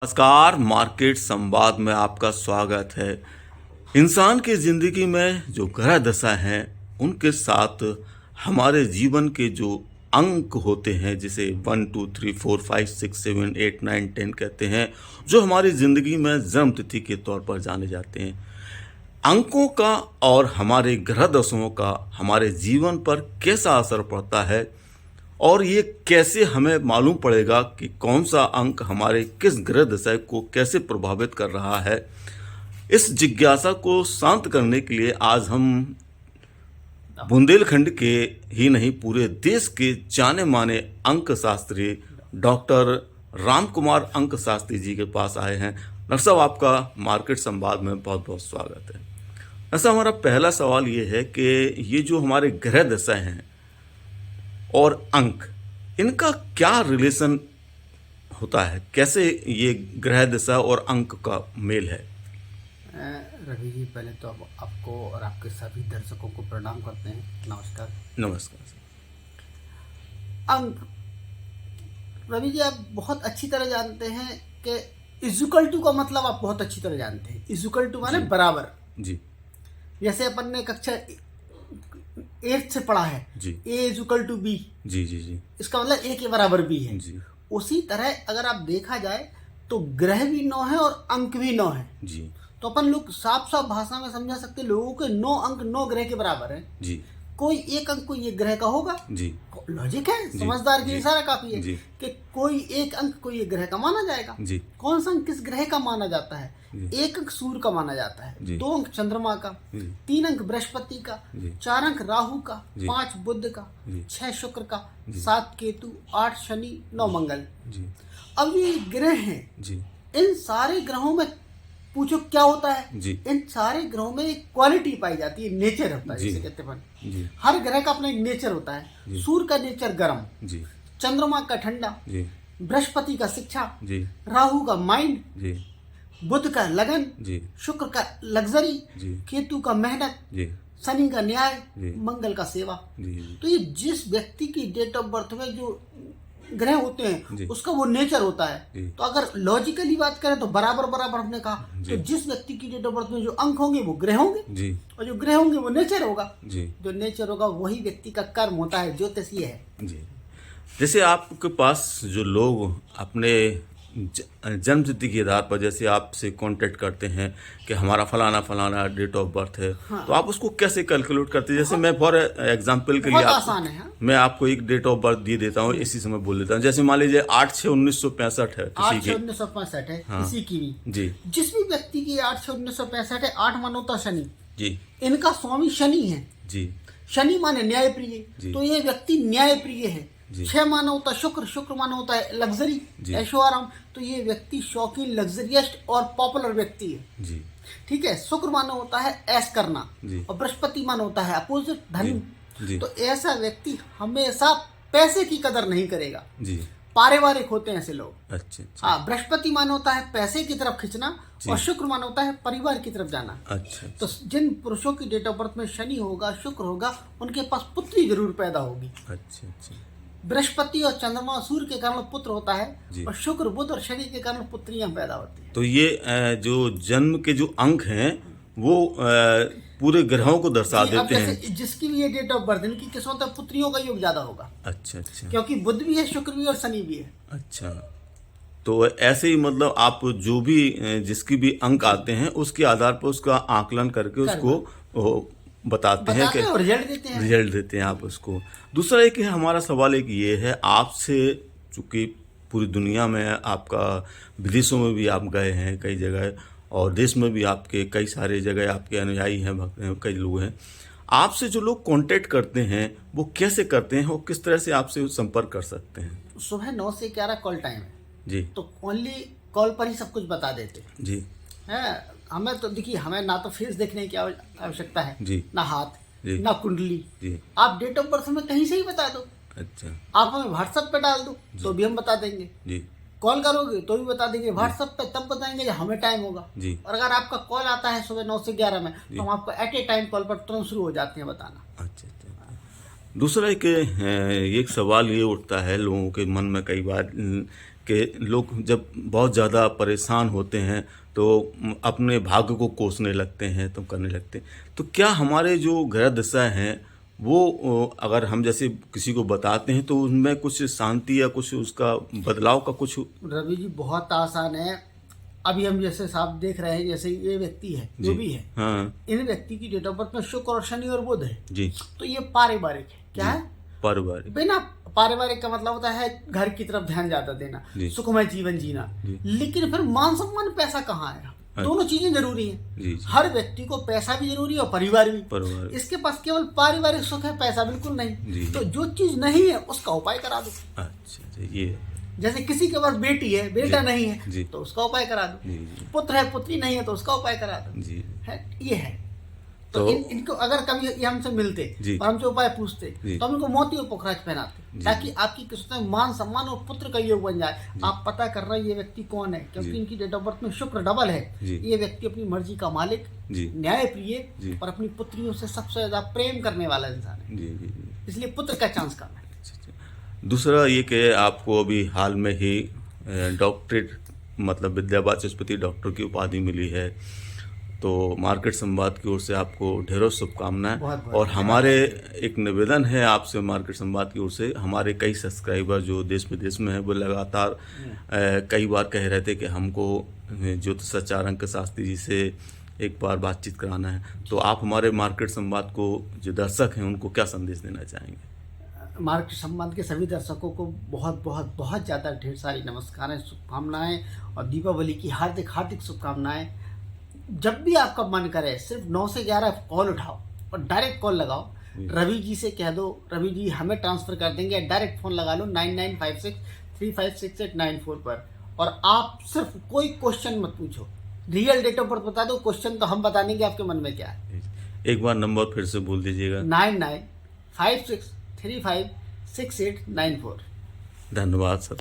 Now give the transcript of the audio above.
नमस्कार, मार्केट संवाद में आपका स्वागत है। इंसान की ज़िंदगी में जो ग्रह दशा हैं उनके साथ हमारे जीवन के जो अंक होते हैं, जिसे 1 2 3 4 5 6 7 8 9 10 कहते हैं, जो हमारी ज़िंदगी में जन्म तिथि के तौर पर जाने जाते हैं। अंकों का और हमारे ग्रह दशाओं का हमारे जीवन पर कैसा असर पड़ता है और ये कैसे हमें मालूम पड़ेगा कि कौन सा अंक हमारे किस ग्रह दशा को कैसे प्रभावित कर रहा है। इस जिज्ञासा को शांत करने के लिए आज हम बुंदेलखंड के ही नहीं पूरे देश के जाने माने अंक शास्त्री डॉक्टर राम कुमार अंक शास्त्री जी के पास आए हैं। डॉक्टर साहब, आपका मार्केट संवाद में बहुत बहुत स्वागत है। डॉक्टर साहब, हमारा पहला सवाल ये है कि ये जो हमारे ग्रह दशा हैं और अंक, इनका क्या रिलेशन होता है? कैसे ये ग्रह दशा और अंक का मेल है? रवि जी, पहले तो आपको और आपके सभी दर्शकों को प्रणाम करते हैं। नमस्कार। नमस्कार सर। अंक, रवि जी, आप बहुत अच्छी तरह जानते हैं कि इजुकल टू का मतलब आप बहुत अच्छी तरह जानते हैं। इजुकल टू माने बराबर। जी जैसे अपन ने कक्षा 8 से पढ़ा है, जी ए इजुकल टू बी। जी जी जी इसका मतलब ए के बराबर बी है। जी उसी तरह अगर आप देखा जाए तो ग्रह भी 9 है और अंक भी 9 है। जी तो अपन लोग साफ साफ भाषा में समझा सकते हैं, लोगों के 9 अंक 9 ग्रह के बराबर है। जी कोई एक अंक कोई एक ग्रह का होगा। जी लॉजिक है, जी, समझदार के जी, इशारा काफी है जी, कि कोई एक अंक कोई एक ग्रह का माना जाएगा। जी कौन सा अंक किस ग्रह का माना जाता है? जी, एक अंक सूर्य का माना जाता है, जी, 2 अंक चंद्रमा का, जी, 3 अंक बृहस्पति का, जी, 4 अंक राहु का, जी, 5 बुध का, जी, 6 शुक्र का, जी, 7 केतु, 8 शनि, 9 मंगल। जी अब ये ग्रह हैं, जी इन सारे ग्रहों में पूछो क्या होता है? जी इन सारे ग्रहों में एक क्वालिटी पाई जाती है, नेचर होता है, जी, जिसे कहते हैं। जी हर ग्रह का अपना एक नेचर होता है। जी, सूर्य का नेचर गर्म, जी चंद्रमा का ठंडा, जी बृहस्पति का शिक्षा, जी राहु का माइंड, जी बुध का लगन, जी शुक्र का लग्जरी, जी केतु का मेहनत, जी शनि का न्याय, जी, मंगल का सेवा। जी तो ये जिस व्यक्ति की डेट ऑफ बर्थ में जो ग्रह होते जी, हैं उसका वो नेचर होता है। जी, तो अगर लॉजिकली बात करें तो बराबर बराबर हमने कहा, जी, तो जिस व्यक्ति की डेट ऑफ बर्थ में जो अंक होंगे वो ग्रह होंगे, जी और जो ग्रह होंगे वो नेचर होगा। जी जो नेचर होगा वही व्यक्ति का कर्म होता है, ज्योतिषीय है। जी। जैसे आपके पास जो लोग अपने जन्म तिथि के आधार पर जैसे आपसे कांटेक्ट करते हैं कि हमारा फलाना फलाना डेट ऑफ बर्थ है, हाँ। तो आप उसको कैसे कैलकुलेट करते हैं? जैसे मैं फॉर एग्जांपल के लिए बहुत आसान है। हाँ? मैं आपको एक डेट ऑफ बर्थ दे देता हूँ, इसी समय बोल देता हूँ। जैसे मान लीजिए 8/6/1965 है 8 किसी से की। 1965 है हाँ। किसी की भी। जी जिस भी व्यक्ति की 8 से 1965 है, 8 मानवता शनि, जी इनका स्वामी शनि है। जी शनि माने न्यायप्रिय, जी। तो ये व्यक्ति न्यायप्रिय है। जी। 6 माना होता है शुक्र, शुक्र माना होता है लग्जरी, जी। ऐशो आराम, तो ये व्यक्ति शौकीन, लग्जरियस्ट और पॉपुलर व्यक्ति है। जी ठीक है। शुक्र माना होता है ऐश करना, जी। और बृहस्पति माना होता है अपोजिट, धन। जी। तो ऐसा व्यक्ति हमेशा पैसे की कदर नहीं करेगा। जी। पारिवारिक होते हैं ऐसे लोग। अच्छा अच्छा हाँ, बृहस्पति माना होता है पैसे की तरफ खींचना, जी। और शुक्र माना होता है परिवार की तरफ जाना। अच्छा तो जिन पुरुषों की डेट ऑफ बर्थ में शनि होगा, शुक्र होगा, उनके पास पुत्री जरूर पैदा होगी। अच्छा अच्छा बृहस्पति और चंद्रमा और सूर्य के कारण पुत्र होता है, जी। और शुक्र बुध और शनि के कारण पुत्रियां पैदा होती हैं। तो ये जो जन्म के जो अंक हैं वो पूरे ग्रहों को दर्शा जी, अब देते हैं। जैसे जिसकी भी ये डेट ऑफ बर्थ, इनकी किस्मत में पुत्रियों का योग ज्यादा होगा, अच्छा अच्छा क्योंकि बुध भी है, शुक्र भी है और शनि भी है। अच्छा। तो ऐसे ही मतलब आप जो भी जिसकी भी अंक आते हैं उसके आधार पर उसका आकलन करके उसको बताते हैं कि बताते हैं और रिजल्ट देते हैं। रिजल्ट देते हैं आप उसको। दूसरा एक है, हमारा सवाल एक ये है आपसे, चूँकि पूरी दुनिया में आपका, विदेशों में भी आप गए हैं कई जगह, और देश में भी आपके कई सारे जगह आपके अनुयायी हैं, भक्त हैं, कई लोग हैं। आपसे जो लोग कांटेक्ट करते हैं वो कैसे करते हैं और किस तरह से आपसे संपर्क कर सकते हैं? सुबह 9 से 11 कॉल टाइम है, जी तो ओनली कॉल पर ही सब कुछ बता देते जी हैं। हमें तो देखिए, हमें ना तो फेस देखने की आवश्यकता है, जी ना हाथ, जी ना कुंडली। जी। आप डेट ऑफ बर्थ में कहीं से ही बता दो, अच्छा आप हमें व्हाट्सएप पे डाल दो तो भी हम बता देंगे, जी कॉल करोगे तो भी बता देंगे। व्हाट्सएप पे तब बताएंगे जब हमें टाइम होगा। जी। और अगर आपका कॉल आता है सुबह 9 से 11 में, तो हम आपको एट ए टाइम कॉल पर तुरंत शुरू हो जाते हैं बताना। अच्छा अच्छा। दूसरा एक सवाल ये उठता है लोगों के मन में कई बार कि लोग जब बहुत ज़्यादा परेशान होते हैं तो अपने भाग्य को कोसने लगते हैं, तो करने लगते हैं। तो क्या हमारे जो ग्रह दशा हैं वो अगर हम जैसे किसी को बताते हैं तो उनमें कुछ शांति या कुछ उसका बदलाव का कुछ? रवि जी बहुत आसान है। अभी हम जैसे साहब देख रहे हैं, जैसे ये व्यक्ति है जो जी। भी है, हाँ इन व्यक्ति की डेट ऑफ बर्थ में शुक्र और शनि और बुध है, जी। तो ये पारिवारिक है। क्या है? पारिवारिक। बिना पारिवारिक का मतलब होता है घर की तरफ ध्यान ज्यादा देना, जी। सुखमय जीवन जीना। जी। लेकिन फिर मान सम्मान पैसा कहाँ आएगा? दोनों चीजें जरूरी हैं। जी जी। हर व्यक्ति को पैसा भी जरूरी है और परिवार भी। परिवार। इसके पास केवल पारिवारिक सुख है, पैसा बिल्कुल जी, नहीं। जी। तो जो चीज नहीं है उसका उपाय करा दो। अच्छा अच्छा, ये जैसे किसी के पास बेटी है, बेटा जी, नहीं जी। है, तो उसका उपाय करा दो। जी जी पुत्र है, पुत्री नहीं है, तो उसका उपाय करा दो। जी। है ये है। तो तो इनको अगर कभी ये हमसे मिलते जी। और हमसे उपाय पूछते जी। तो हम इनको मोती और पोखराज पहनाते, जी। ताकि आपकी किस्मत में मान सम्मान और पुत्र का योग बन जाए। जी। आप पता कर रहे हैं ये व्यक्ति कौन है, क्योंकि जी। इनकी डेट ऑफ बर्थ में शुक्र डबल है। जी। ये व्यक्ति अपनी मर्जी का मालिक, जी न्यायप्रिय जी। और अपनी पुत्रियों से सबसे ज्यादा प्रेम करने वाला इंसान है, जी जी जी। इसलिए पुत्र का चांस कम है। अच्छा, अच्छा। दूसरा ये कि आपको अभी हाल में ही डॉक्टरेट मतलब विद्या वाचस्पति डॉक्टर की उपाधि मिली है, तो मार्केट संवाद की ओर से आपको ढेरों शुभकामनाएं। बहुत बहुत और हमारे एक निवेदन है आपसे मार्केट संवाद की ओर से, हमारे कई सब्सक्राइबर जो देश विदेश में हैं वो लगातार कई बार कह रहे थे कि हमको ज्योतिषाचार्य अंक शास्त्री जी से एक बार बातचीत कराना है, तो आप हमारे मार्केट संवाद को जो दर्शक हैं उनको क्या संदेश देना चाहेंगे? मार्केट संवाद के सभी दर्शकों को बहुत बहुत बहुत ज़्यादा ढेर सारी नमस्कारें, शुभकामनाएं और दीपावली की हार्दिक हार्दिक शुभकामनाएं। जब भी आपका मन करे सिर्फ 9 से 11 कॉल उठाओ और डायरेक्ट कॉल लगाओ। रवि जी से कह दो, रवि जी हमें ट्रांसफ़र कर देंगे, डायरेक्ट फ़ोन लगा लो 9956356894 पर। और आप सिर्फ कोई क्वेश्चन मत पूछो, रियल डेट ऑफ बर्थ बता दो, क्वेश्चन तो हम बता देंगे आपके मन में क्या है। एक बार नंबर फिर से बोल दीजिएगा। 9956356894। धन्यवाद सर।